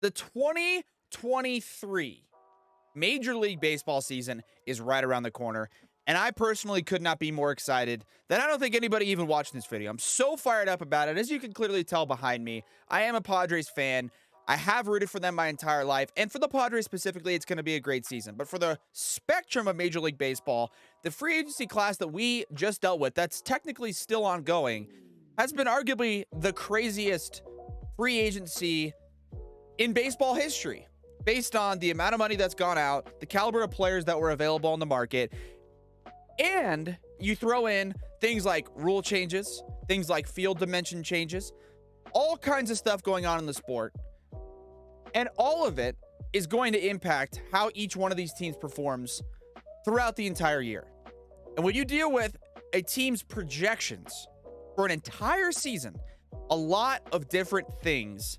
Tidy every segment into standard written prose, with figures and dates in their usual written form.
The 2023 Major League Baseball season is right around the corner, and I personally could not be more excited than I don't think anybody even watching this video. I'm so fired up about it. As you can clearly tell behind me, I am a Padres fan. I have rooted for them my entire life, and for the Padres specifically, it's going to be a great season. But for the spectrum of Major League Baseball, the free agency class that we just dealt with, that's technically still ongoing, has been arguably the craziest free agency in baseball history, based on the amount of money that's gone out, the caliber of players that were available on the market, and you throw in things like rule changes, things like field dimension changes, all kinds of stuff going on in the sport. And all of it is going to impact how each one of these teams performs throughout the entire year. And when you deal with a team's projections for an entire season, a lot of different things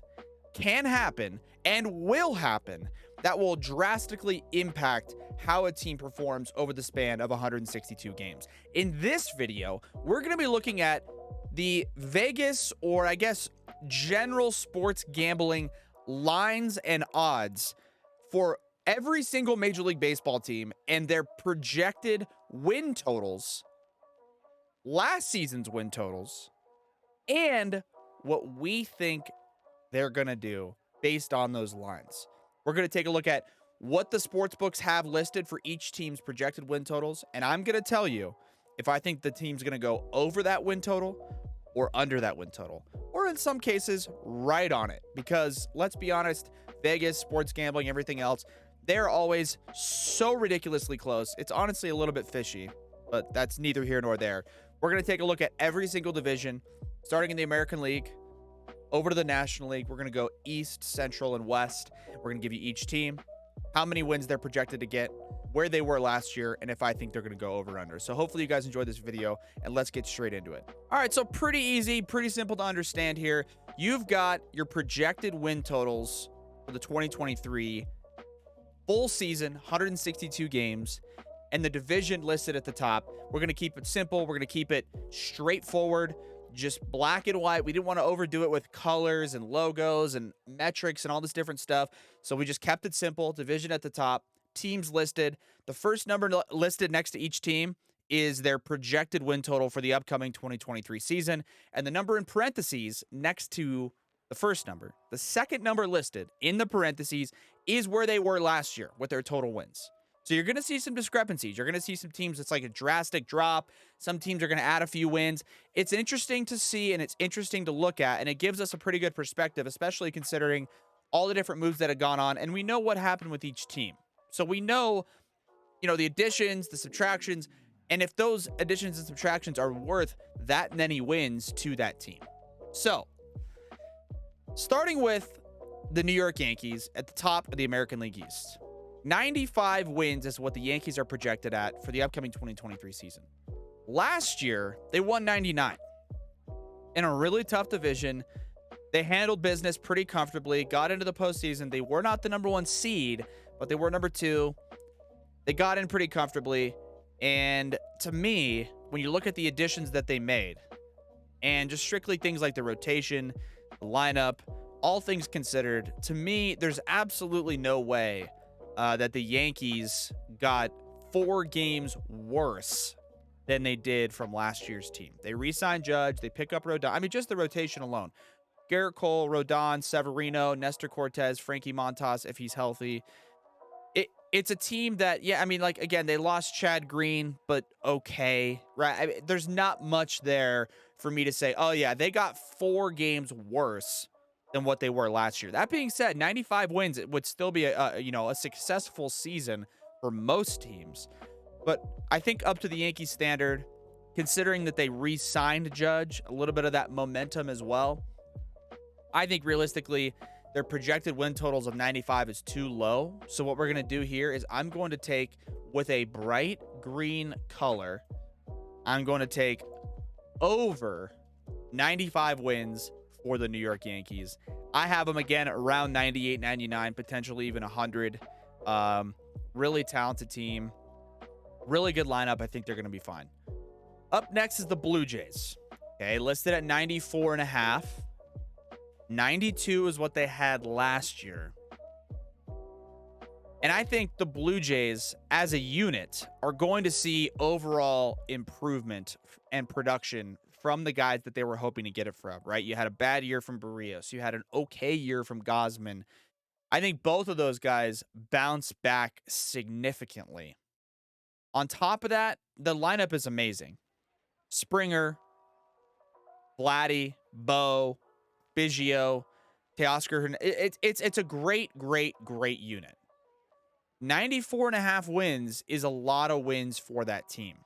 can happen and will happen that will drastically impact how a team performs over the span of 162 games. In this video, we're going to be looking at the Vegas, or I guess general sports gambling lines and odds for every single Major League Baseball team and their projected win totals, last season's win totals, and what we think they're going to do based on those lines. We're going to take a look at what the sports books have listed for each team's projected win totals, and I'm going to tell you if I think the team's going to go over that win total or under that win total, or in some cases right on it, because let's be honest, Vegas, sports gambling, everything else, they're always so ridiculously close. It's honestly a little bit fishy, but that's neither here nor there. We're going to take a look at every single division, starting in the American League, over to the National League. We're going to go East, Central, and West. We're going to give you each team, how many wins they're projected to get, where they were last year, and if I think they're going to go over or under. So hopefully you guys enjoyed this video, and let's get straight into it. All right, so pretty easy, pretty simple to understand here. You've got your projected win totals for the 2023 full season, 162 games, and the division listed at the top. We're going to keep it simple. We're going to keep it straightforward, just black and white. We didn't want to overdo it with colors and logos and metrics and all this different stuff. So we just kept it simple. Division at the top, teams listed. The first number listed next to each team is their projected win total for the upcoming 2023 season. And the number in parentheses next to the first number, the second number listed in the parentheses, is where they were last year with their total wins. So you're going to see some discrepancies. You're going to see some teams that's like a drastic drop. Some teams are going to add a few wins. It's interesting to see, and it's interesting to look at, and it gives us a pretty good perspective, especially considering all the different moves that have gone on, and we know what happened with each team. So we know, the additions, the subtractions, and if those additions and subtractions are worth that many wins to that team. So, starting with the New York Yankees at the top of the American League East. 95 wins is what the Yankees are projected at for the upcoming 2023 season. Last year, they won 99. In a really tough division, they handled business pretty comfortably, got into the postseason. They were not the number one seed, but they were number two. They got in pretty comfortably. And to me, when you look at the additions that they made, and just strictly things like the rotation, the lineup, all things considered, to me, there's absolutely no way that the Yankees got 4 games worse than they did from last year's team. They re-signed Judge. They pick up Rodon. I mean, just the rotation alone. Garrett Cole, Rodon, Severino, Nestor Cortez, Frankie Montas, if he's healthy. It's a team that, again, they lost Chad Green, but okay, right? I mean, there's not much there for me to say, oh, yeah, they got 4 games worse than what they were last year. That being said, 95 wins, it would still be a successful season for most teams. But I think up to the Yankees standard, considering that they re-signed Judge, a little bit of that momentum as well, I think realistically, their projected win totals of 95 is too low. So what we're going to do here is I'm going to take, with a bright green color, I'm going to take over 95 wins for the New York Yankees. I have them again around 98, 99, potentially even 100. Really talented team. Really good lineup. I think they're going to be fine. Up next is the Blue Jays. Okay, listed at 94.5. 92 is what they had last year. And I think the Blue Jays as a unit are going to see overall improvement and production from the guys that they were hoping to get it from, right? You had a bad year from Barrios. You had an okay year from Gosman. I think both of those guys bounce back significantly. On top of that, the lineup is amazing. Springer, Vladdy, Bo, Biggio, Teoscar. It's a great unit. 94.5 wins is a lot of wins for that team.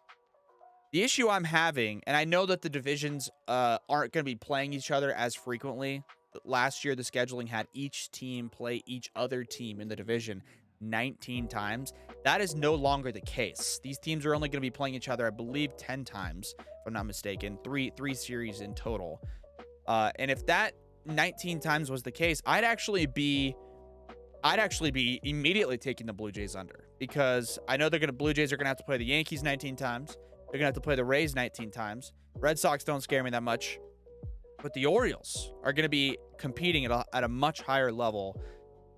The issue I'm having, and I know that the divisions aren't going to be playing each other as frequently. Last year, the scheduling had each team play each other team in the division 19 times. That is no longer the case. These teams are only going to be playing each other, I believe, 10 times, if I'm not mistaken. Three series in total. And if that 19 times was the case, I'd actually be immediately taking the Blue Jays under, because I know Blue Jays are going to have to play the Yankees 19 times. They're going to have to play the Rays 19 times. Red Sox don't scare me that much. But the Orioles are going to be competing at a much higher level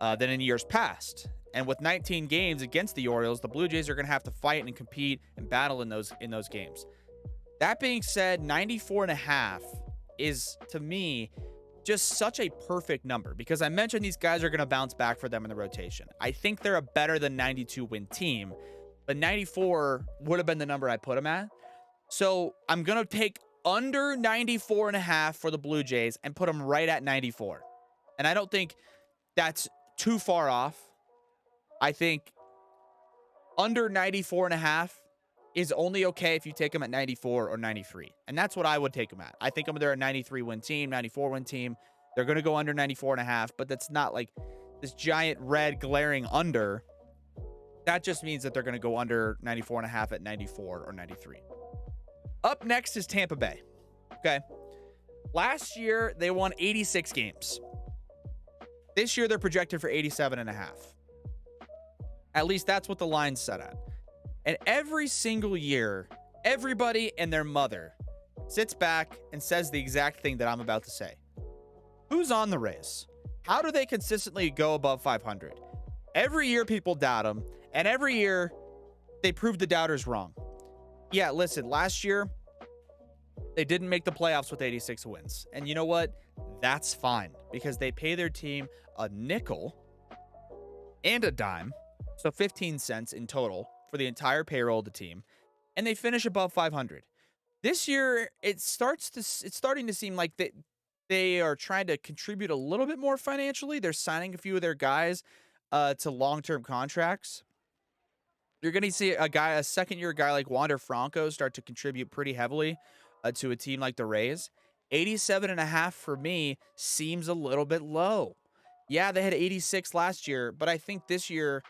than in years past. And with 19 games against the Orioles, the Blue Jays are going to have to fight and compete and battle in those games. That being said, 94.5 is, to me, just such a perfect number, because I mentioned these guys are going to bounce back for them in the rotation. I think they're a better than 92 win team, but 94 would have been the number I put them at. So I'm going to take under 94.5 for the Blue Jays and put them right at 94. And I don't think that's too far off. I think under 94.5 is only okay if you take them at 94 or 93. And that's what I would take them at. I think they're a 93 win team, 94 win team. They're going to go under 94.5, but that's not like this giant red glaring under. That just means that they're going to go under 94.5 at 94 or 93. Up next is Tampa Bay. Okay. Last year, they won 86 games. This year, they're projected for 87.5. At least that's what the line's set at. And every single year, everybody and their mother sits back and says the exact thing that I'm about to say. Who's on the Rays? How do they consistently go above 500? Every year, people doubt them. And every year, they prove the doubters wrong. Yeah, listen, last year, they didn't make the playoffs with 86 wins. And you know what? That's fine, because they pay their team a nickel and a dime, so 15 cents in total for the entire payroll of the team, and they finish above 500. This year, it's starting to seem like they are trying to contribute a little bit more financially. They're signing a few of their guys to long-term contracts. You're going to see a second-year guy like Wander Franco start to contribute pretty heavily to a team like the Rays. 87.5 for me seems a little bit low. Yeah, they had 86 last year, but I think this year,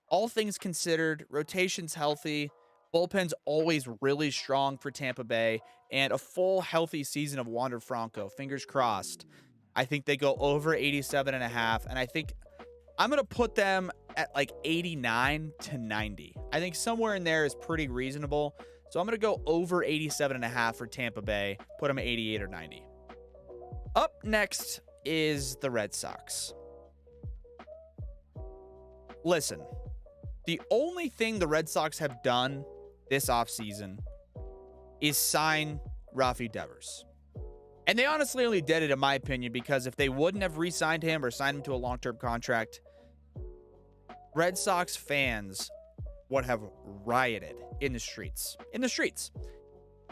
all things considered, rotation's healthy, bullpen's always really strong for Tampa Bay, and a full healthy season of Wander Franco, fingers crossed. I think they go over 87.5, and I think I'm going to put them at like 89 to 90. I think somewhere in there is pretty reasonable. So I'm going to go over 87.5 for Tampa Bay, put them at 88 or 90. Up next is the Red Sox. Listen, the only thing the Red Sox have done this offseason is sign Rafi Devers. And they honestly only did it, in my opinion, because if they wouldn't have re-signed him or signed him to a long-term contract, Red Sox fans would have rioted in the streets.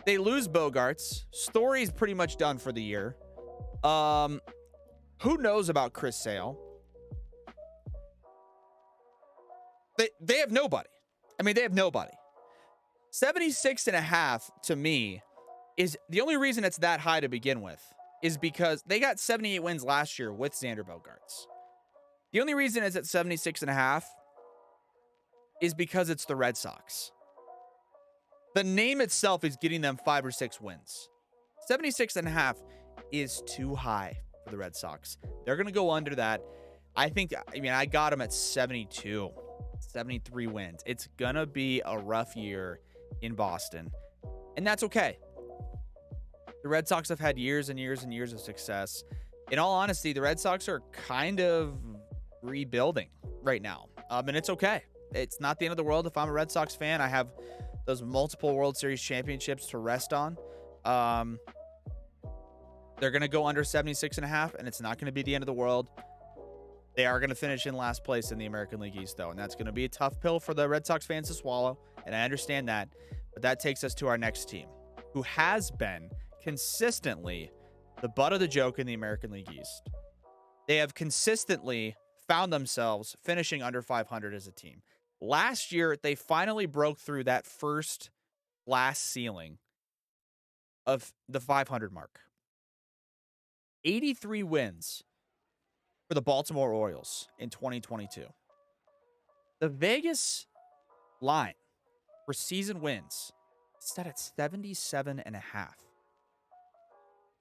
They lose Bogarts. Story's pretty much done for the year. Who knows about Chris Sale? They have nobody. I mean, they have nobody. 76.5 to me is the only reason it's that high to begin with is because they got 78 wins last year with Xander Bogaerts. The only reason it's at 76.5 is because it's the Red Sox. The name itself is getting them 5 or 6 wins. 76.5 is too high for the Red Sox. They're going to go under that. I got them at 72, 73 wins. It's going to be a rough year in Boston, and that's okay. The Red Sox have had years and years and years of success. in all honesty, the Red Sox are kind of rebuilding right now. And it's okay. It's not the end of the world. If I'm a Red Sox fan, I have those multiple World Series championships to rest on. They're going to go under 76.5, and it's not going to be the end of the world. They are going to finish in last place in the American League East, though, and that's going to be a tough pill for the Red Sox fans to swallow, and I understand that. But that takes us to our next team, who has been consistently the butt of the joke in the American League East. They have consistently found themselves finishing under 500 as a team. Last year, they finally broke through that first glass ceiling of the 500 mark. 83 wins for the Baltimore Orioles in 2022. The Vegas line for season wins is set at 77.5.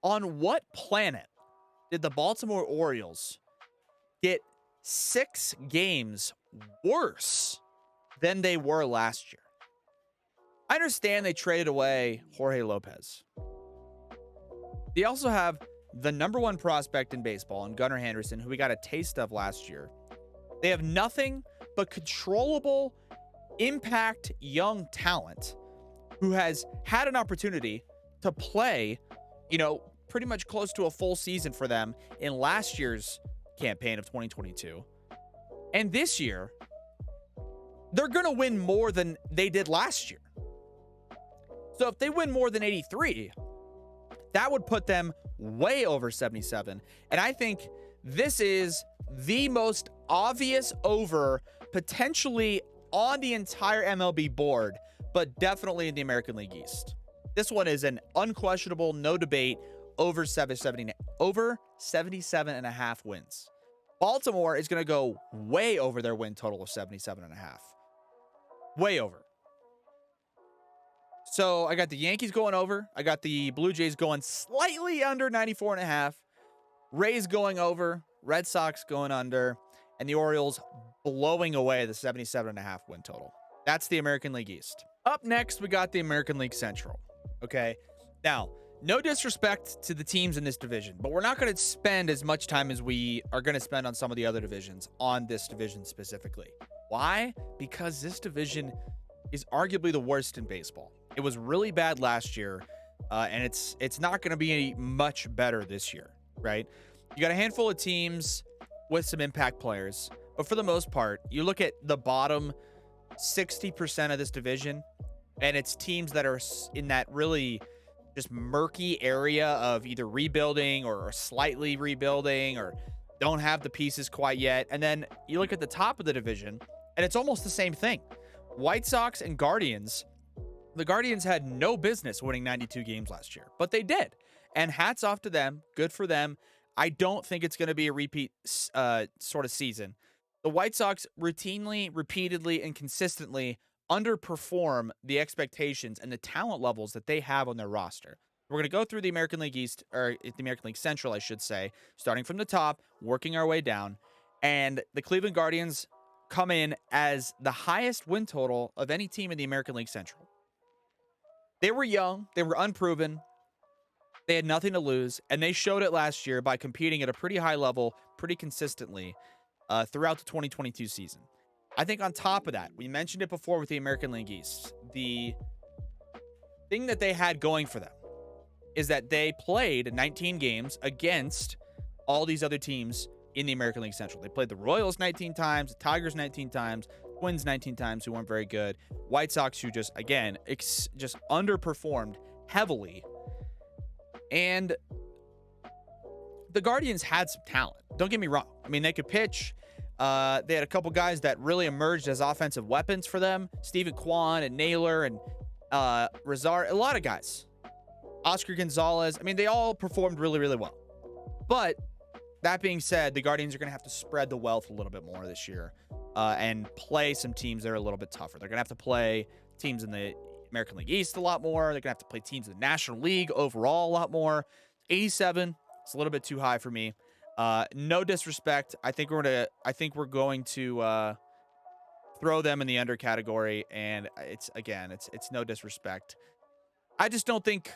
On what planet did the Baltimore Orioles get 6 games worse than they were last year? I understand they traded away Jorge Lopez. They also have the number one prospect in baseball in Gunnar Henderson, who we got a taste of last year. They have nothing but controllable impact young talent who has had an opportunity to play, pretty much close to a full season for them in last year's campaign of 2022. And this year, they're going to win more than they did last year. So if they win more than 83, that would put them way over 77. And I think this is the most obvious over potentially on the entire MLB board, but definitely in the American League East. This one is an unquestionable, no debate, over 77.5 wins. Baltimore is going to go way over their win total of 77.5. Way over. So I got the Yankees going over. I got the Blue Jays going slightly under 94.5. Rays going over. Red Sox going under. And the Orioles blowing away the 77.5 win total. That's the American League East. Up next, we got the American League Central. Okay. Now, no disrespect to the teams in this division, but we're not going to spend as much time as we are going to spend on some of the other divisions on this division specifically. Why? Because this division is arguably the worst in baseball. It was really bad last year, and it's not going to be much better this year, right? You got a handful of teams with some impact players, but for the most part, you look at the bottom 60% of this division, and it's teams that are in that really just murky area of either rebuilding or slightly rebuilding or don't have the pieces quite yet. And then you look at the top of the division, and it's almost the same thing. White Sox and Guardians. The Guardians had no business winning 92 games last year, but they did. And hats off to them. Good for them. I don't think it's going to be a repeat sort of season. The White Sox routinely, repeatedly, and consistently underperform the expectations and the talent levels that they have on their roster. We're going to go through the American League East, or the American League Central, I should say, starting from the top, working our way down. And the Cleveland Guardians come in as the highest win total of any team in the American League Central. They were young, they were unproven, they had nothing to lose, and they showed it last year by competing at a pretty high level, pretty consistently throughout the 2022 season. I think on top of that, we mentioned it before with the American League East, the thing that they had going for them is that they played 19 games against all these other teams in the American League Central. They played the Royals 19 times, the Tigers 19 times, Twins 19 times, who weren't very good. White Sox, who just, again, just underperformed heavily. And the Guardians had some talent. Don't get me wrong. I mean, they could pitch. They had a couple guys that really emerged as offensive weapons for them. Steven Kwan and Naylor and Rizar. A lot of guys. Oscar Gonzalez. I mean, they all performed really, really well. But that being said, the Guardians are going to have to spread the wealth a little bit more this year and play some teams that are a little bit tougher. They're going to have to play teams in the American League East a lot more. They're going to have to play teams in the National League overall a lot more. 87, it's a little bit too high for me. No disrespect. I think we're going to throw them in the under category, and it's no disrespect. I just don't think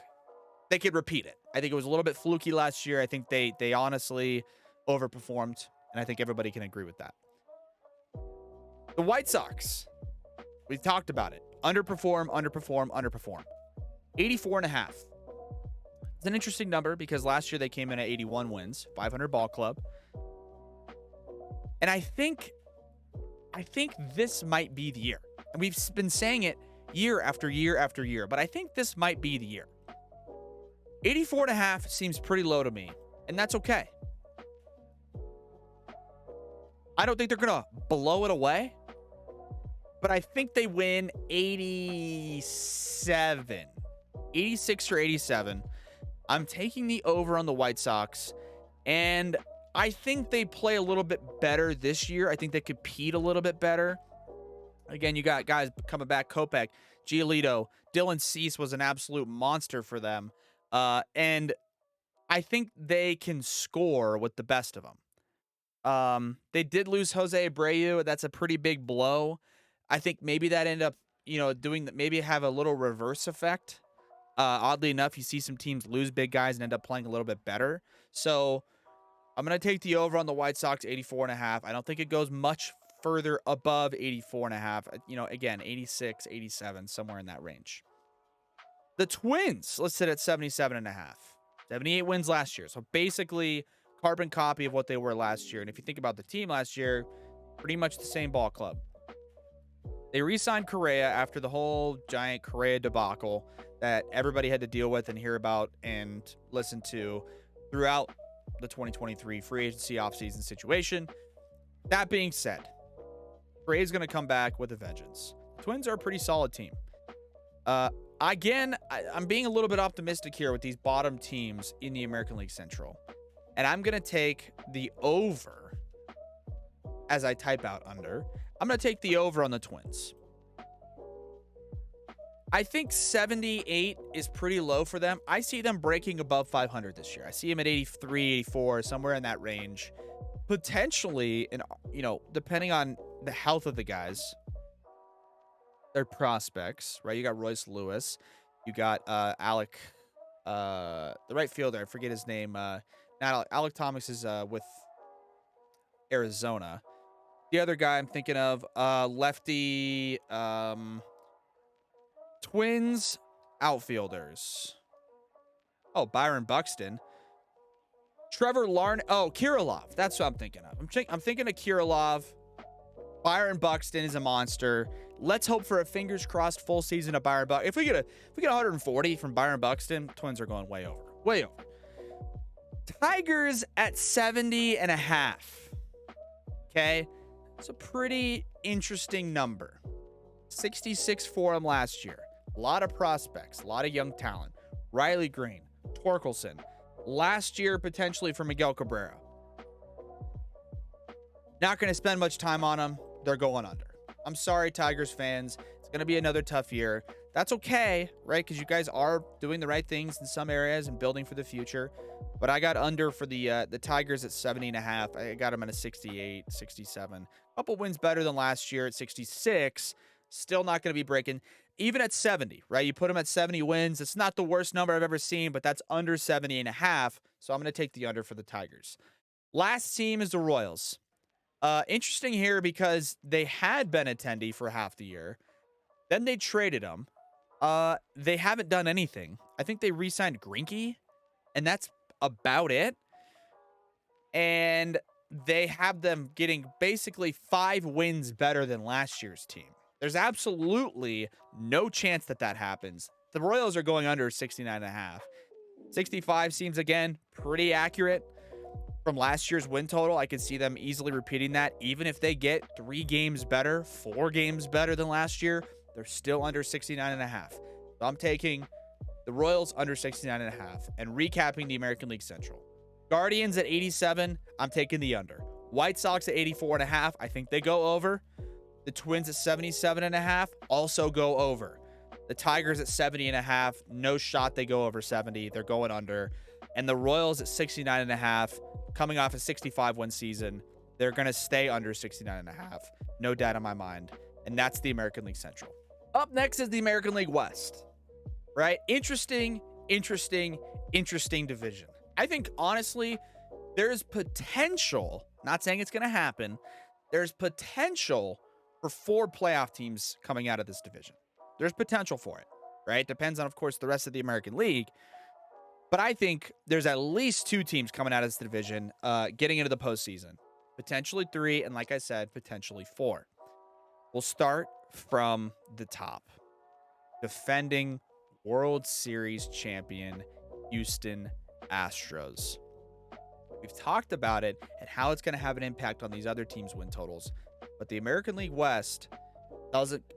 they could repeat it. I think it was a little bit fluky last year. I think they honestly overperformed, and I think everybody can agree with that. The White Sox, we talked about it. Underperform. 84.5. It's an interesting number because last year they came in at 81 wins, 500 ball club. And I think this might be the year. And we've been saying it year after year after year, but I think this might be the year. 84.5 seems pretty low to me, and that's okay. I don't think they're going to blow it away, but I think they win 87, 86 or 87. I'm taking the over on the White Sox, and I think they play a little bit better this year. I think they compete a little bit better. Again, you got guys coming back, Kopech, Giolito, Dylan Cease was an absolute monster for them. And I think they can score with the best of them. They did lose Jose Abreu. That's a pretty big blow. I think maybe that ended up, doing that, maybe have a little reverse effect. Oddly enough, you see some teams lose big guys and end up playing a little bit better. So I'm going to take the over on the White Sox, 84.5. I don't think it goes much further above 84.5. Again, 86, 87, somewhere in that range. The Twins, let's sit at 77.5. 78 wins last year. So basically, carbon copy of what they were last year. And if you think about the team last year, pretty much the same ball club. They re-signed Correa after the whole giant Correa debacle that everybody had to deal with and hear about and listen to throughout the 2023 free agency offseason situation. That being said, Correa's going to come back with a vengeance. The Twins are a pretty solid team. Again, I'm being a little bit optimistic here with these bottom teams in the American League Central. And I'm going to take the over as I type out under. I'm going to take the over on the Twins. I think 78 is pretty low for them. I see them breaking above 500 this year. I see them at 83, 84, somewhere in that range. Potentially, depending on the health of the guys, their prospects, right? You got Royce Lewis. You got Alec, the right fielder. I forget his name. Alec Thomas is with Arizona. The other guy I'm thinking of, lefty, Twins outfielders. Oh, Byron Buxton. Trevor Larnach. Oh, Kirilov. That's what I'm thinking of. I'm thinking of Kirilov. Byron Buxton is a monster. Let's hope for a fingers crossed full season of Byron Buxton. If we get 140 from Byron Buxton, Twins are going way over. Way over. Tigers at 70.5. Okay. It's a pretty interesting number. 66 for them last year. A lot of prospects, a lot of young talent. Riley Green, Torkelson. Last year, potentially for Miguel Cabrera. Not going to spend much time on them. They're going under. I'm sorry, Tigers fans. It's going to be another tough year. That's okay, right? Because you guys are doing the right things in some areas and building for the future. But I got under for the Tigers at 70.5. I got them at a 68, 67. A couple wins better than last year at 66. Still not going to be breaking. Even at 70, right? You put them at 70 wins. It's not the worst number I've ever seen, but that's under 70.5. So I'm going to take the under for the Tigers. Last team is the Royals. Interesting here because they had Benintendi for half the year. Then they traded him. They haven't done anything. I think they re-signed Greinke, and that's about it. And they have them getting basically 5 wins better than last year's team. There's absolutely no chance that happens. The Royals are going under 69.5. 65 seems, again, pretty accurate. From last year's win total, I could see them easily repeating that. Even if they get 3 games better, 4 games better than last year, they're still under 69.5. So I'm taking the Royals under 69.5 and recapping the American League Central. Guardians at 87, I'm taking the under. White Sox at 84.5, I think they go over. The Twins at 77.5 also go over. The Tigers at 70.5, no shot they go over 70. They're going under. And the Royals at 69.5, coming off a 65-win season, they're going to stay under 69.5. No doubt in my mind. And that's the American League Central. Up next is the American League West. Right? Interesting interesting division. I think, honestly, there's potential, not saying it's going to happen, there's potential for 4 playoff teams coming out of this division. There's potential for it, right? Depends on, of course, the rest of the American League. But I think there's at least 2 teams coming out of this division getting into the postseason. Potentially 3, and like I said, potentially 4. We'll start from the top. Defending World Series champion Houston Astros. We've talked about it and how it's going to have an impact on these other teams' win totals. But the American League West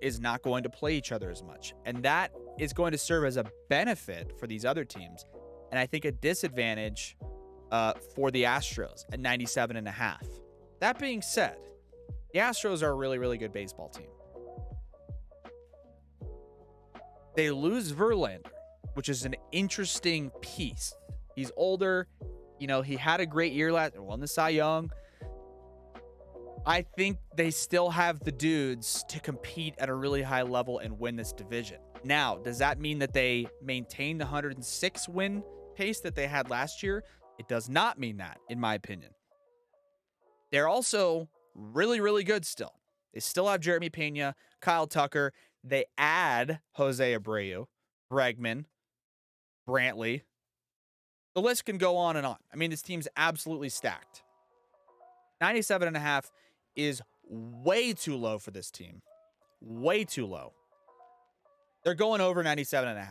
is not going to play each other as much. And that is going to serve as a benefit for these other teams. And I think a disadvantage for the Astros at 97.5. That being said, the Astros are a really, really good baseball team. They lose Verlander, which is an interesting piece. He's older. He had a great year won the Cy Young. I think they still have the dudes to compete at a really high level and win this division. Now, does that mean that they maintain the 106 win pace that they had last year? It does not mean that, in my opinion. They're also really, really good still. They still have Jeremy Pena, Kyle Tucker. They add Jose Abreu, Bregman, Brantley. The list can go on and on. I mean, this team's absolutely stacked. 97.5 is way too low for this team. Way too low. They're going over 97.5.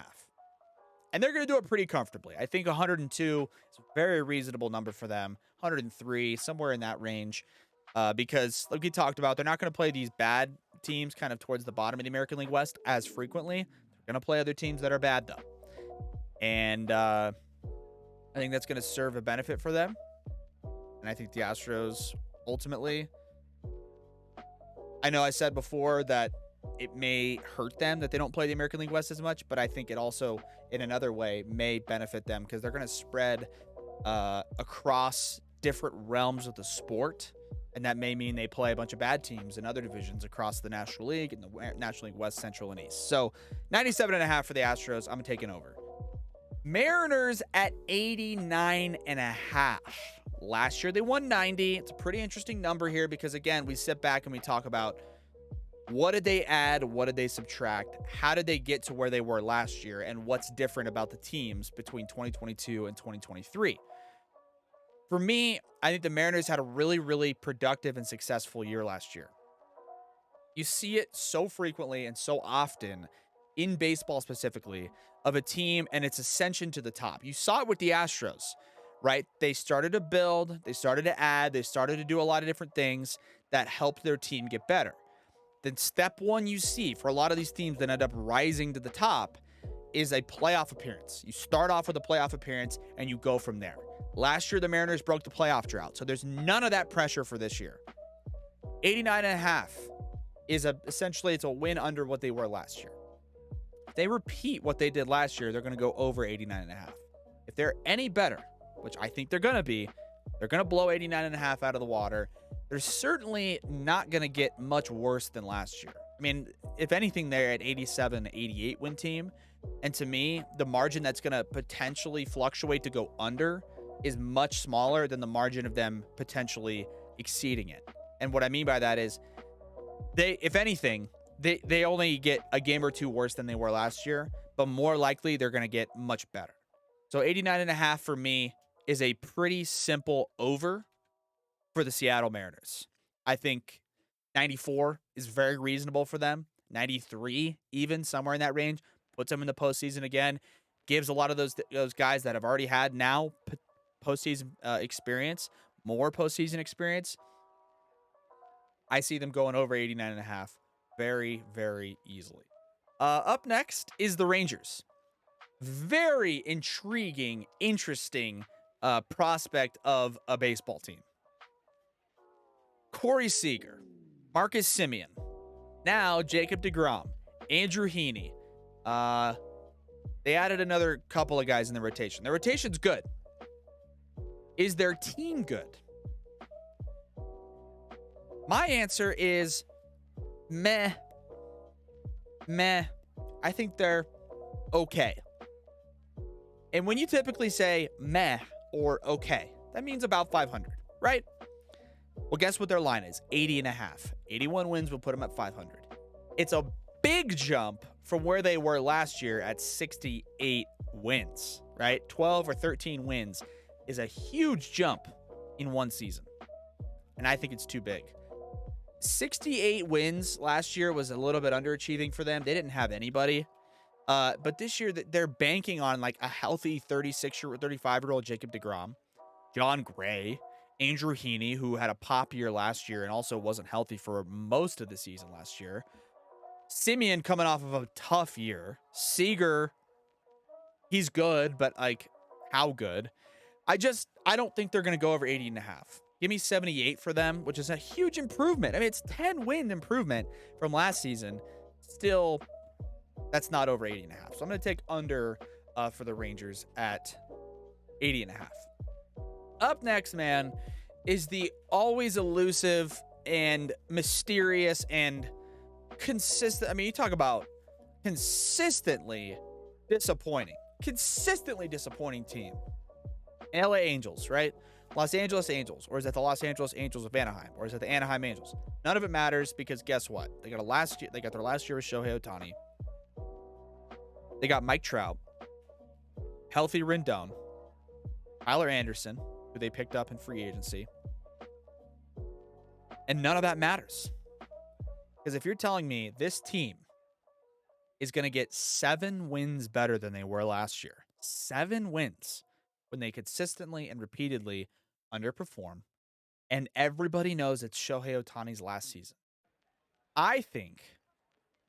And they're going to do it pretty comfortably. I think 102 is a very reasonable number for them. 103, somewhere in that range. Because, like we talked about, they're not going to play these bad teams kind of towards the bottom of the American League West as frequently. They're going to play other teams that are bad, though. And I think that's going to serve a benefit for them. And I think the Astros, ultimately, I know I said before that it may hurt them that they don't play the American League West as much, but I think it also, in another way, may benefit them because they're going to spread across different realms of the sport. And that may mean they play a bunch of bad teams in other divisions across the National League and the National League West, Central, and East. So 97.5 for the Astros. I'm taking over. Mariners at 89.5. Last year, they won 90. It's a pretty interesting number here because, again, we sit back and we talk about what did they add? What did they subtract? How did they get to where they were last year? And what's different about the teams between 2022 and 2023? For me, I think the Mariners had a really, really productive and successful year last year. You see it so frequently and so often in baseball specifically of a team and its ascension to the top. You saw it with the Astros, right? They started to build, they started to add, they started to do a lot of different things that helped their team get better. Then step one you see for a lot of these teams that end up rising to the top is a playoff appearance. You start off with a playoff appearance and you go from there. Last year, the Mariners broke the playoff drought, so there's none of that pressure for this year. 89.5 is essentially it's a win under what they were last year. If they repeat what they did last year, they're going to go over 89.5. If they're any better, which I think they're going to be, they're going to blow 89.5 out of the water. They're certainly not going to get much worse than last year. I mean, if anything, they're at 87, 88 win team. And to me, the margin that's going to potentially fluctuate to go under is much smaller than the margin of them potentially exceeding it. And what I mean by that is if anything, they only get a game or two worse than they were last year, but more likely they're going to get much better. So 89.5 for me is a pretty simple over for the Seattle Mariners. I think 94 is very reasonable for them. 93, even somewhere in that range, puts them in the postseason again. Gives a lot of those guys that have already had now postseason experience, more postseason experience. I see them going over 89.5 very, very easily. Up next is the Rangers. Very intriguing, interesting prospect of a baseball team. Corey Seager, Marcus Semien, now Jacob deGrom, Andrew Heaney. They added another couple of guys in the rotation. Their rotation's good. Is their team good? My answer is meh. Meh. I think they're okay. And when you typically say meh or okay, that means about 500, right? Well, guess what their line is? 80.5. 81 wins will put them at 500. It's a big jump from where they were last year at 68 wins, right? 12 or 13 wins is a huge jump in one season. And I think it's too big. 68 wins last year was a little bit underachieving for them. They didn't have anybody. But this year they're banking on like a healthy 35-year-old Jacob deGrom, John Gray, Andrew Heaney, who had a pop year last year and also wasn't healthy for most of the season last year. Simeon coming off of a tough year. Seager, he's good, but like how good? I don't think they're going to go over 80.5. Give me 78 for them, which is a huge improvement. I mean, it's 10-win improvement from last season. Still, that's not over 80.5. So I'm going to take under for the Rangers at 80.5. Up next, man, is the always elusive and mysterious and consistent. I mean, you talk about consistently disappointing team. LA Angels, right? Los Angeles Angels, or is that the Los Angeles Angels of Anaheim, or is it the Anaheim Angels? None of it matters because guess what? They got their last year with Shohei Ohtani. They got Mike Trout, healthy Rendon, Tyler Anderson, who they picked up in free agency. And none of that matters. Because if you're telling me this team is going to get 7 wins better than they were last year, 7 wins when they consistently and repeatedly underperform, and everybody knows it's Shohei Ohtani's last season, I think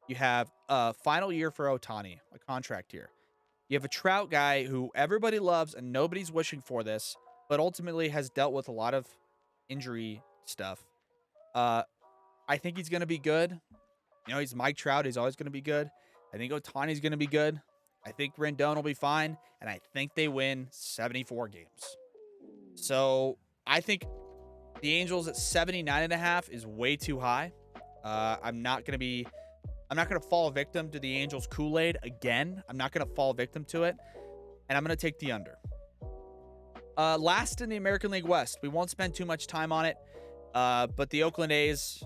you have a final year for Ohtani, a contract year. You have a Trout guy who everybody loves and nobody's wishing for this, but ultimately has dealt with a lot of injury stuff. I think he's going to be good. You know, he's Mike Trout. He's always going to be good. I think Ohtani's going to be good. I think Rendon will be fine. And I think they win 74 games. So I think the Angels at 79.5 is way too high. I'm not going to fall victim to the Angels Kool-Aid again. I'm not going to fall victim to it. And I'm going to take the under. Last in the American League West. We won't spend too much time on it. But the Oakland A's,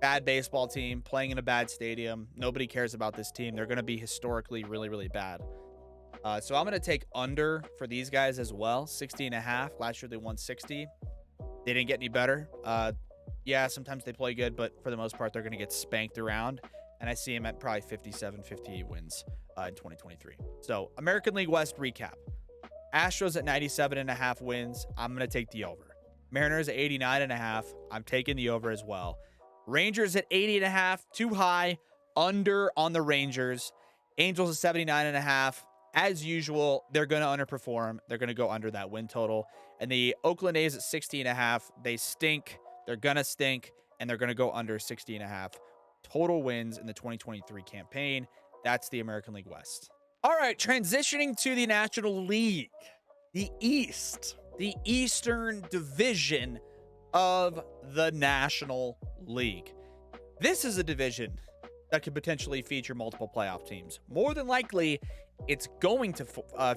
bad baseball team, playing in a bad stadium. Nobody cares about this team. They're going to be historically really, really bad. So I'm going to take under for these guys as well. 60.5. Last year they won 60. They didn't get any better. Yeah, sometimes they play good, but for the most part, they're going to get spanked around. And I see them at probably 57, 58 wins in 2023. So American League West recap. Astros at 97.5 wins. I'm going to take the over. Mariners at 89.5. I'm taking the over as well. Rangers at 80.5. Too high. Under on the Rangers. Angels at 79.5. As usual, they're going to underperform. They're going to go under that win total. And the Oakland A's at 60.5. They stink. They're going to stink. And they're going to go under 60.5. Total wins in the 2023 campaign. That's the American League West. All right, transitioning to the National League. The East. The Eastern Division of the National League. This is a division that could potentially feature multiple playoff teams. More than likely, it's going to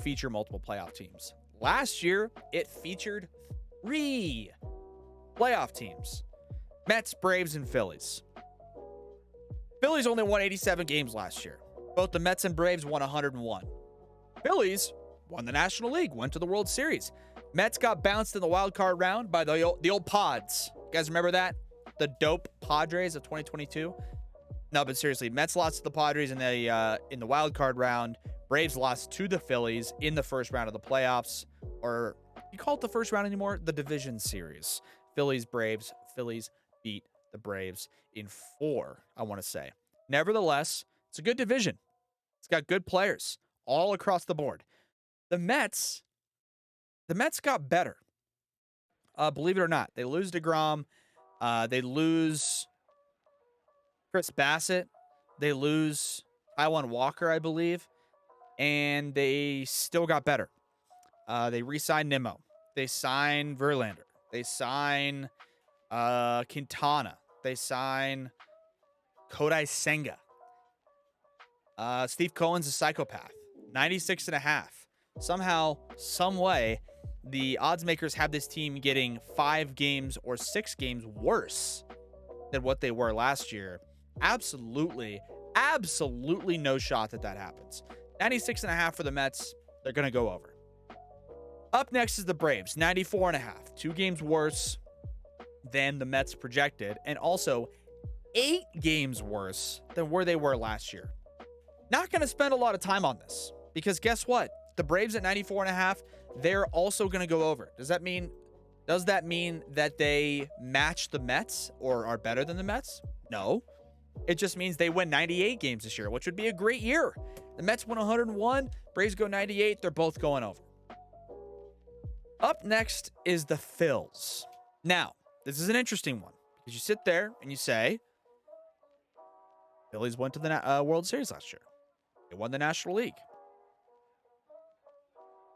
feature multiple playoff teams. Last year, it featured 3 playoff teams. Mets, Braves, and Phillies. Phillies only won 87 games last year. Both the Mets and Braves won 101. Phillies won the National League, went to the World Series. Mets got bounced in the wild card round by the old Pods. You guys remember that? The dope Padres of 2022? No, but seriously, Mets lost to the Padres in the wild card round. Braves lost to the Phillies in the first round of the playoffs. Or, you call it the first round anymore? The division series. Phillies, Braves. Phillies beat the Braves in 4, I want to say. Nevertheless, it's a good division. It's got good players all across the board. The Mets got better. Believe it or not, they lose DeGrom. They lose Chris Bassett. They lose Taijuan Walker, I believe. And they still got better. They re-signed Nimmo. They signed Verlander. They sign Quintana. They sign Kodai Senga. Steve Cohen's a psychopath. 96.5. somehow, some way, the odds makers have this team getting 5 games or 6 games worse than what they were last year. Absolutely no shot that happens. 96.5 for the Mets. They're going to go over. Up next is the Braves, 94.5. 2 games worse than the Mets projected, and also 8 games worse than where they were last year. Not going to spend a lot of time on this, because guess what? The Braves at 94.5, they're also going to go over. Does that mean that they match the Mets or are better than the Mets? No. It just means they win 98 games this year, which would be a great year. The Mets win 101, Braves go 98, they're both going over. Up next is the Phils. Now, this is an interesting one, because you sit there and you say, Phillies went to the World Series last year. They won the National League.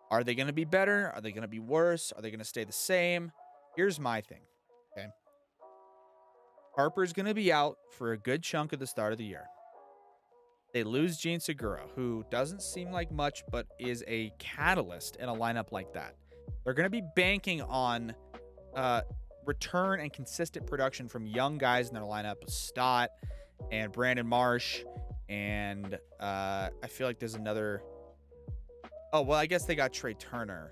Are they going to be better? Are they going to be worse? Are they going to stay the same? Here's my thing, okay? Harper's going to be out for a good chunk of the start of the year. They lose Gene Segura, who doesn't seem like much, but is a catalyst in a lineup like that. They're going to be banking on return and consistent production from young guys in their lineup, Stott and Brandon Marsh, and I feel like there's another. Oh, well, I guess they got Trey Turner.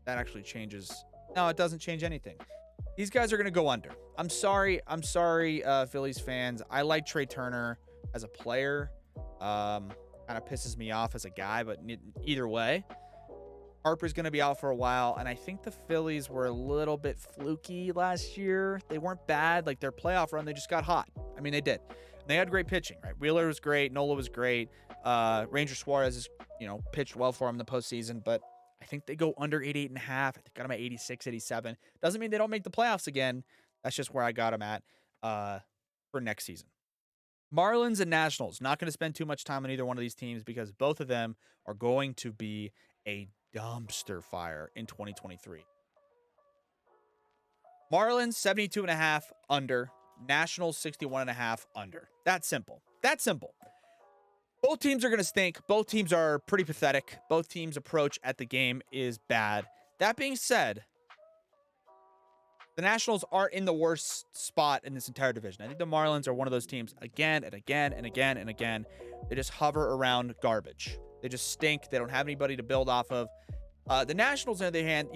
That actually changes. No, it doesn't change anything. These guys are going to go under. I'm sorry, Phillies fans. I like Trey Turner as a player. Kind of pisses me off as a guy, but either way, Harper's going to be out for a while, and I think the Phillies were a little bit fluky last year. They weren't bad. Like, their playoff run, they just got hot. I mean, they did. They had great pitching, right? Wheeler was great. Nola was great. Ranger Suarez is, pitched well for him in the postseason, but I think they go under 88.5. I think got them at 86, 87. Doesn't mean they don't make the playoffs again. That's just where I got them at for next season. Marlins and Nationals. Not going to spend too much time on either one of these teams because both of them are going to be a dumpster fire in 2023. Marlins 72.5 under. Nationals 61.5 under. That's simple. Both teams are going to stink. Both teams are pretty pathetic. Both teams' approach at the game is bad. That being said, the Nationals aren't in the worst spot in this entire division. I think the Marlins are one of those teams again and again and again and again. They just hover around garbage. They just stink. They don't have anybody to build off of. The Nationals, on the other hand,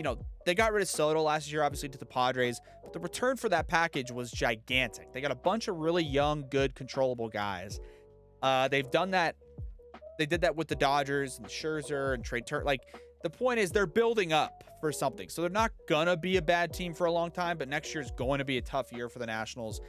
they got rid of Soto last year, obviously, to the Padres. But the return for that package was gigantic. They got a bunch of really young, good, controllable guys. They've done that. They did that with the Dodgers and Scherzer and Trey Turner. Like, the point is they're building up for something. So they're not going to be a bad team for a long time, but next year is going to be a tough year for the Nationals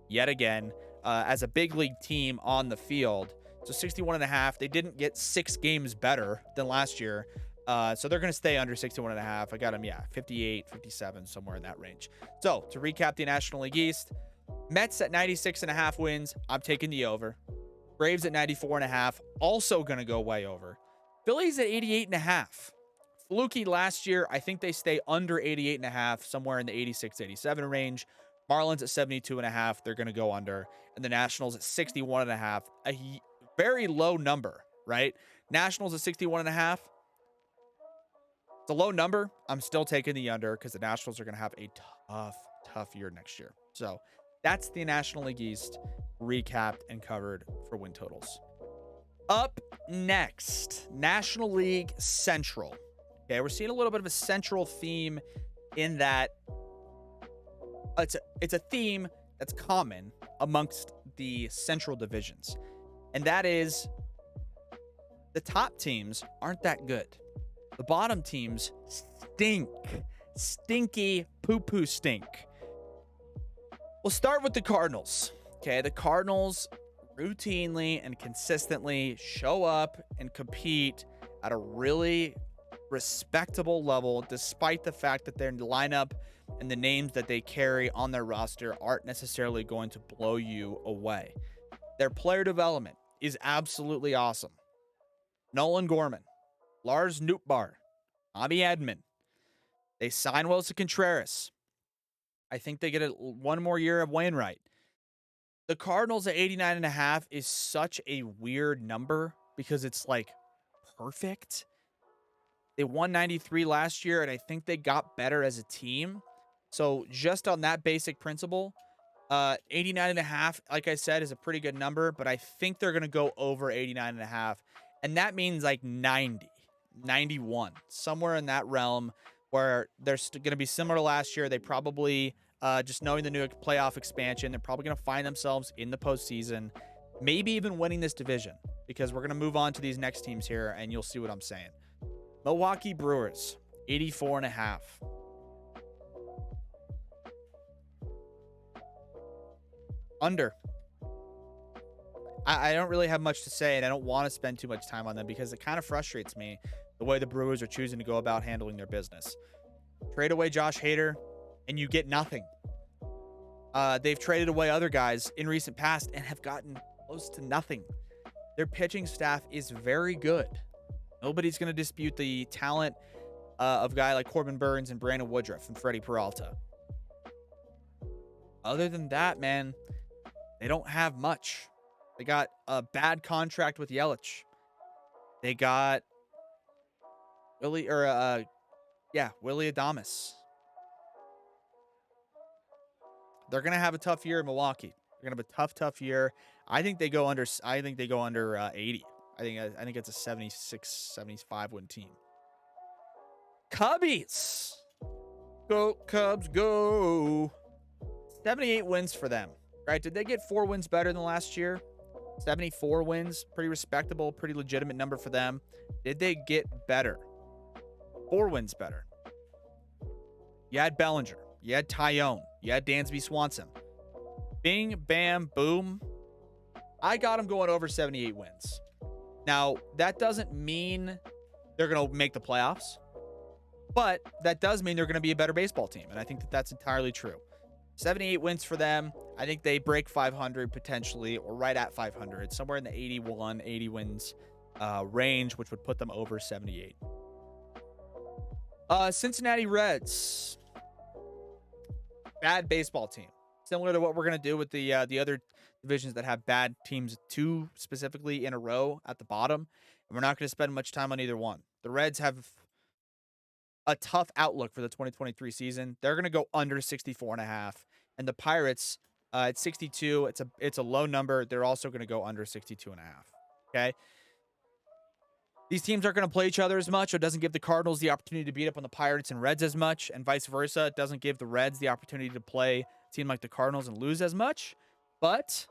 yet again as a big league team on the field. So 61.5. They didn't get 6 games better than last year. So they're going to stay under 61.5. I got them, 58, 57, somewhere in that range. So to recap the National League East, Mets at 96.5 wins. I'm taking the over. Braves at 94.5. Also going to go way over. Phillies at 88.5. Fluky last year. I think they stay under 88.5, somewhere in the 86, 87 range. Marlins at 72.5. They're going to go under. And the Nationals at 61.5. A very low number, right? Nationals at 61.5. It's a low number. I'm still taking the under because the Nationals are going to have a tough year next year. So that's the National League East recapped and covered for win totals. Up next, National League Central. Okay, we're seeing a little bit of a central theme in that it's a theme that's common amongst the central divisions. And that is the top teams aren't that good. The bottom teams stink. Stinky poo-poo stink. We'll start with the Cardinals. Okay, the Cardinals routinely and consistently show up and compete at a really respectable level, despite the fact that their lineup and the names that they carry on their roster aren't necessarily going to blow you away. Their player development is absolutely awesome. Nolan Gorman, Lars Nootbaar, Tommy Edman. They sign Wilson Contreras. I think they get one more year of Wainwright. The Cardinals at 89.5 is such a weird number because it's like perfect. They won 93 last year, and I think they got better as a team. So just on that basic principle, 89 and a half, like I said, is a pretty good number, but I think they're going to go over 89 and a half. And that means like 90, 91, somewhere in that realm where they're going to be similar to last year. They probably, just knowing the new playoff expansion, they're probably going to find themselves in the postseason, maybe even winning this division, because we're going to move on to these next teams here and you'll see what I'm saying. Milwaukee Brewers, 84 and a half. Under. I don't really have much to say, and I don't want to spend too much time on them because it kind of frustrates me the way the Brewers are choosing to go about handling their business. Trade away Josh Hader, and you get nothing. They've traded away other guys in recent past and have gotten close to nothing. Their pitching staff is very good. Nobody's going to dispute the talent of a guy like Corbin Burns and Brandon Woodruff and Freddie Peralta. Other than that, man, they don't have much. They got a bad contract with Yelich. They got Willie Adames. They're gonna have a tough year in Milwaukee. They're gonna have a tough year. I think they go under 80. I think it's a 76, 75 win team. Cubbies. Go Cubs, go. 78 wins for them. Right? Did they get 4 wins better than last year? 74 wins, pretty respectable, pretty legitimate number for them. Did they get better? 4 wins better. You had Bellinger. You had Tyone. You had Dansby Swanson. Bing, bam, boom. I got them going over 78 wins. Now, that doesn't mean they're going to make the playoffs, but that does mean they're going to be a better baseball team, and I think that that's entirely true. 78 wins for them. I think they break 500 potentially, or right at 500, somewhere in the 81, 80 wins range, which would put them over 78. Cincinnati Reds. Bad baseball team. Similar to what we're going to do with the other divisions that have bad teams, 2 specifically in a row at the bottom. And we're not going to spend much time on either one. The Reds have a tough outlook for the 2023 season. They're going to go under 64 and a half. And the Pirates at 62, it's a low number. They're also going to go under 62 and a half. Okay. These teams aren't going to play each other as much. It doesn't give the Cardinals the opportunity to beat up on the Pirates and Reds as much, and vice versa. It doesn't give the Reds the opportunity to play a team like the Cardinals and lose as much. But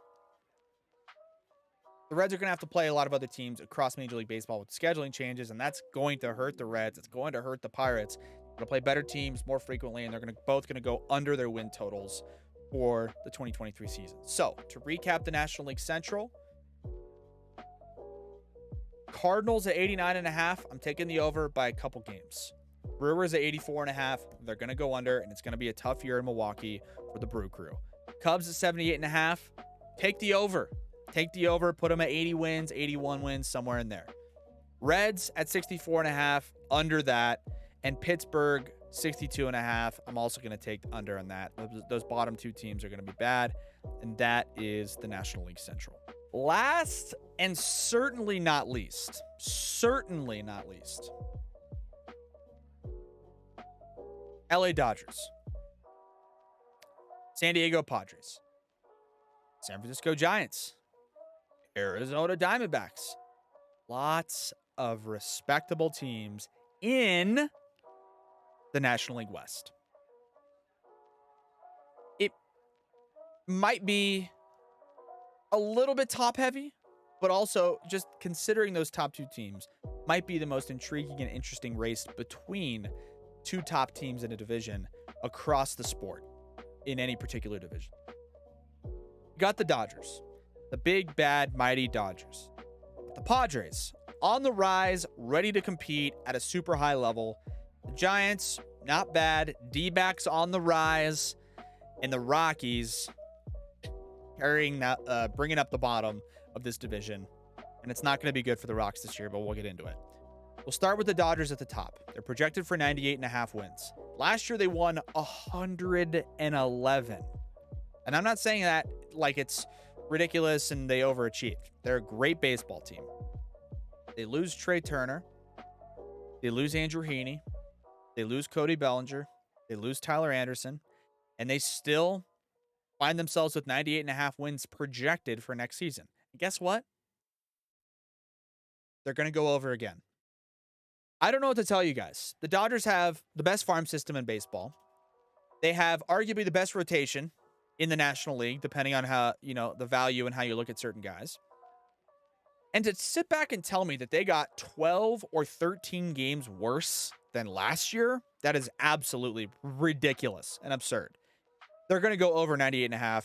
the Reds are going to have to play a lot of other teams across Major League Baseball with scheduling changes, and that's going to hurt the Reds. It's going to hurt the Pirates. They're going to play better teams more frequently, and they're both going to go under their win totals for the 2023 season. So, to recap the National League Central, Cardinals at 89 and a half. I'm taking the over by a couple games. Brewers at 84 and a half. They're going to go under, and it's going to be a tough year in Milwaukee for the Brew Crew. Cubs at 78 and a half. Take the over. Take the over. Put them at 80 wins, 81 wins, somewhere in there. Reds at 64 and a half. Under that. And Pittsburgh 62 and a half. I'm also going to take under on that. Those bottom 2 teams are going to be bad. And that is the National League Central. Last and certainly not least, LA Dodgers, San Diego Padres, San Francisco Giants, Arizona Diamondbacks. Lots of respectable teams in the National League West. It might be a little bit top heavy, but also just considering those top 2 teams might be the most intriguing and interesting race between 2 top teams in a division across the sport in any particular division. You got the Dodgers, the big, bad, mighty Dodgers. The Padres on the rise, ready to compete at a super high level. The Giants, not bad. D-backs on the rise. And the Rockies bringing up the bottom of this division. And it's not going to be good for the Rocks this year, but we'll get into it. We'll start with the Dodgers at the top. They're projected for 98 and a half wins. Last year, they won 111. And I'm not saying that like it's ridiculous and they overachieved. They're a great baseball team. They lose Trey Turner. They lose Andrew Heaney. They lose Cody Bellinger. They lose Tyler Anderson. And they still find themselves with 98.5 wins projected for next season. And guess what? They're going to go over again. I don't know what to tell you guys. The Dodgers have the best farm system in baseball. They have arguably the best rotation in the National League, depending on how, the value and how you look at certain guys. And to sit back and tell me that they got 12 or 13 games worse than last year, that is absolutely ridiculous and absurd. They're going to go over 98.5.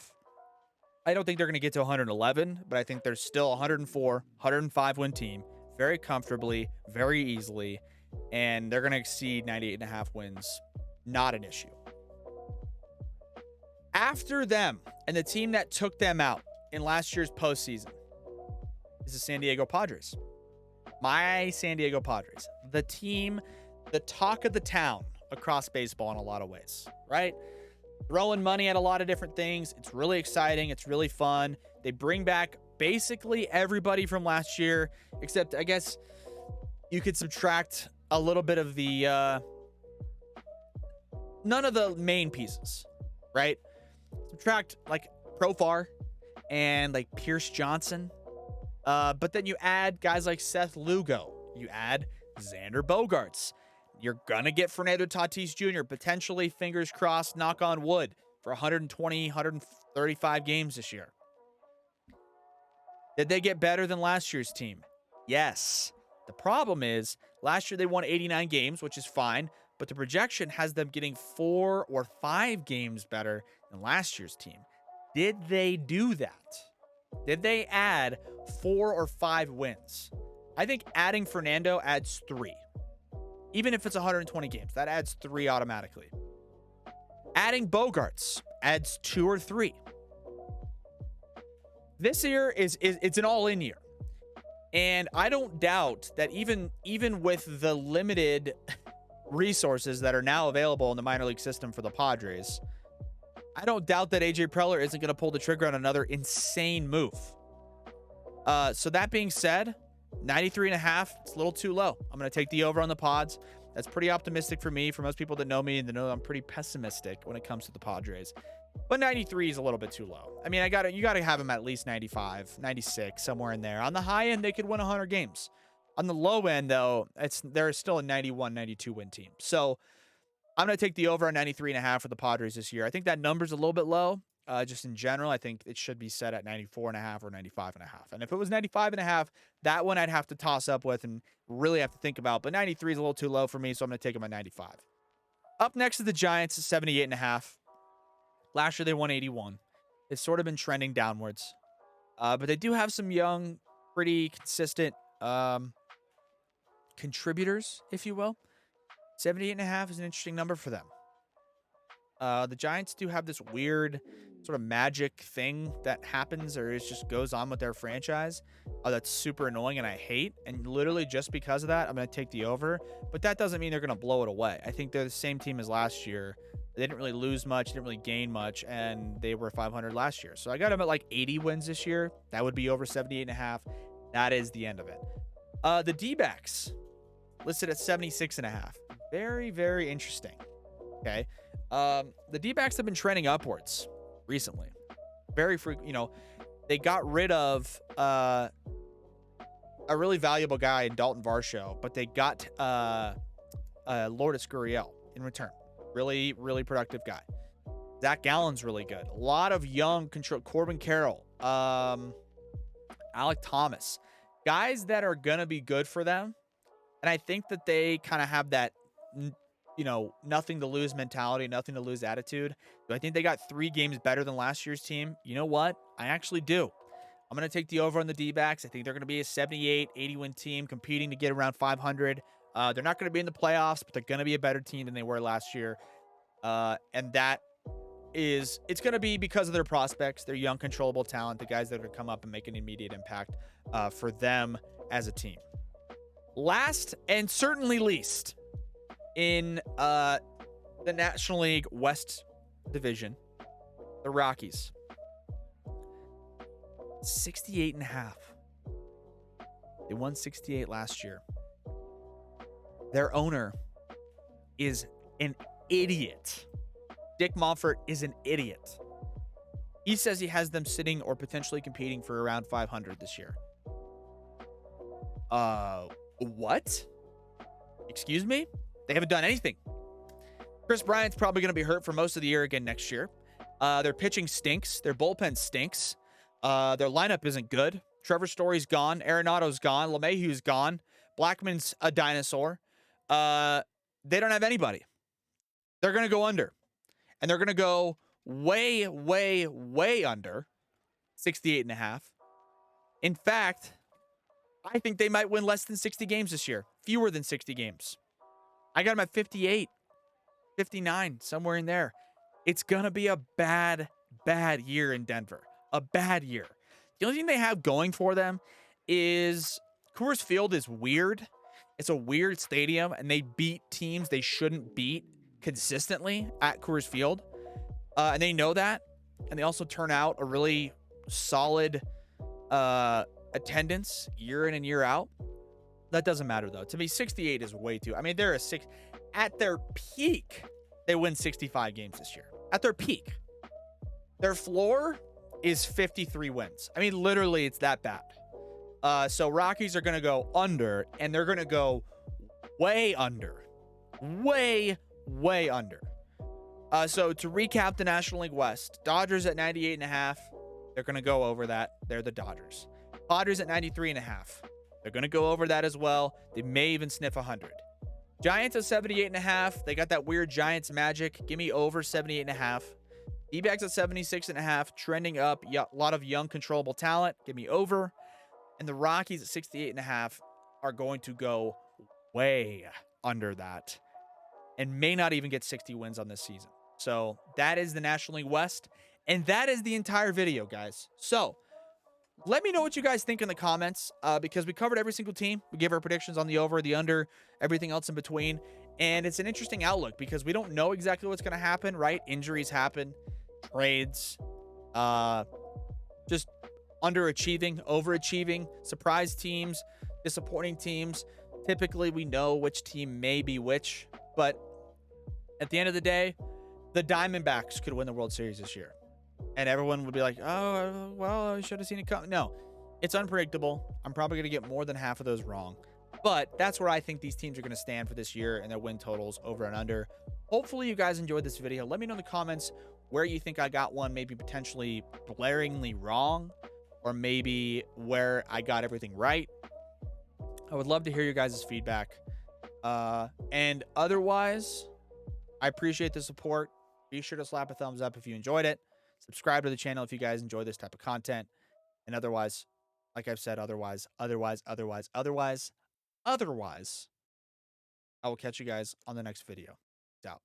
I don't think they're going to get to 111, but I think they're still 104, 105 win team very comfortably, very easily, and they're going to exceed 98.5 wins. Not an issue. After them, and the team that took them out in last year's postseason, is the San Diego Padres. My San Diego Padres. The team, the talk of the town across baseball in a lot of ways, right? Throwing money at a lot of different things. It's really exciting. It's really fun. They bring back basically everybody from last year, except I guess you could subtract a little bit of the none of the main pieces, right? Subtract like Profar and like Pierce Johnson. But then you add guys like Seth Lugo. You add Xander Bogaerts. You're going to get Fernando Tatis Jr., potentially, fingers crossed, knock on wood, for 120, 135 games this year. Did they get better than last year's team? Yes. The problem is, last year they won 89 games, which is fine, but the projection has them getting 4 or 5 games better than last year's team. Did they do that? Did they add 4 or 5 wins? I think adding Fernando adds 3. Even if it's 120 games, that adds 3 automatically. Adding Bogaerts adds 2 or 3. This year it's an all-in year. And I don't doubt that even with the limited resources that are now available in the minor league system for the Padres, I don't doubt that AJ Preller isn't going to pull the trigger on another insane move. So that being said, 93.5, it's a little too low. I'm going to take the over on the Pods. That's pretty optimistic for me. For most people that know me and that know I'm pretty pessimistic when it comes to the Padres. But 93 is a little bit too low. I mean, you got to have them at least 95, 96, somewhere in there. On the high end, they could win 100 games. On the low end, though, they're still a 91, 92 win team. So I'm going to take the over on 93.5 for the Padres this year. I think that number's a little bit low. Just in general, I think it should be set at 94.5 or 95.5. And if it was 95.5, that one I'd have to toss up with and really have to think about. But 93 is a little too low for me, so I'm going to take them at 95. Up next is the Giants, 78.5. Last year they won 81. It's sort of been trending downwards. But they do have some young, pretty consistent contributors, if you will. 78.5 is an interesting number for them. The Giants do have this weird sort of magic thing that happens or it just goes on with their franchise. That's super annoying and I hate. And literally just because of that, I'm going to take the over. But that doesn't mean they're going to blow it away. I think they're the same team as last year. They didn't really lose much, didn't really gain much, and they were 500 last year. So I got them at like 80 wins this year. That would be over 78.5. That is the end of it. The D-backs listed at 76.5. Very, very interesting. Okay. The D-backs have been trending upwards recently. Very frequent. They got rid of a really valuable guy in Dalton Varsho, but they got Lourdes Gurriel in return. Really, really productive guy. Zach Gallen's really good. A lot of young control. Corbin Carroll, Alec Thomas, guys that are gonna be good for them. And I think that they kind of have that, nothing to lose mentality, nothing to lose attitude. Do I think they got 3 games better than last year's team? You know what? I actually do. I'm going to take the over on the D-backs. I think they're going to be a 78, 80 win team competing to get around 500. They're not going to be in the playoffs, but they're going to be a better team than they were last year. And that is, it's going to be because of their prospects, their young, controllable talent, the guys that are going to come up and make an immediate impact for them as a team. Last and certainly least, in the National League West Division, the Rockies. 68.5. They won 68 last year. Their owner is an idiot. Dick Monfort is an idiot. He says he has them sitting or potentially competing for around 500 this year. What? Excuse me? They haven't done anything. Chris Bryant's probably going to be hurt for most of the year again next year. Their pitching stinks. Their bullpen stinks. Their lineup isn't good. Trevor Story's gone. Arenado's gone. LeMahieu's gone. Blackman's a dinosaur. They don't have anybody. They're going to go under. And they're going to go way, way, way under 68.5. In fact, I think they might win less than 60 games this year. Fewer than 60 games. I got them at 58, 59, somewhere in there. It's going to be a bad, bad year in Denver. A bad year. The only thing they have going for them is Coors Field is weird. It's a weird stadium, and they beat teams they shouldn't beat consistently at Coors Field. And they know that. And they also turn out a really solid attendance year in and year out. That doesn't matter, though. To me, 68 is way too. I mean, they're a six. At their peak, they win 65 games this year. At their peak. Their floor is 53 wins. I mean, literally, it's that bad. So Rockies are going to go under, and they're going to go way under. Way, way under. So to recap the National League West, Dodgers at 98.5. They're going to go over that. They're the Dodgers. Padres at 93.5. They're going to go over that as well. They may even sniff 100. Giants at 78.5. They got that weird Giants magic. Give me over 78.5. D-backs at 76.5. Trending up. A lot of young, controllable talent. Give me over. And the Rockies at 68.5 are going to go way under that and may not even get 60 wins on this season. So that is the National League West. And that is the entire video, guys. So let me know what you guys think in the comments, because we covered every single team. We gave our predictions on the over, the under, everything else in between. And it's an interesting outlook because we don't know exactly what's going to happen, right? Injuries happen, trades, just underachieving, overachieving, surprise teams, disappointing teams. Typically, we know which team may be which. But at the end of the day, the Diamondbacks could win the World Series this year. And everyone would be like, oh, well, I should have seen it come. No, it's unpredictable. I'm probably going to get more than half of those wrong. But that's where I think these teams are going to stand for this year and their win totals over and under. Hopefully you guys enjoyed this video. Let me know in the comments where you think I got one maybe potentially blaringly wrong, or maybe where I got everything right. I would love to hear your guys' feedback. And otherwise, I appreciate the support. Be sure to slap a thumbs up if you enjoyed it. Subscribe to the channel if you guys enjoy this type of content. And otherwise, like I've said, otherwise, I will catch you guys on the next video. Peace out.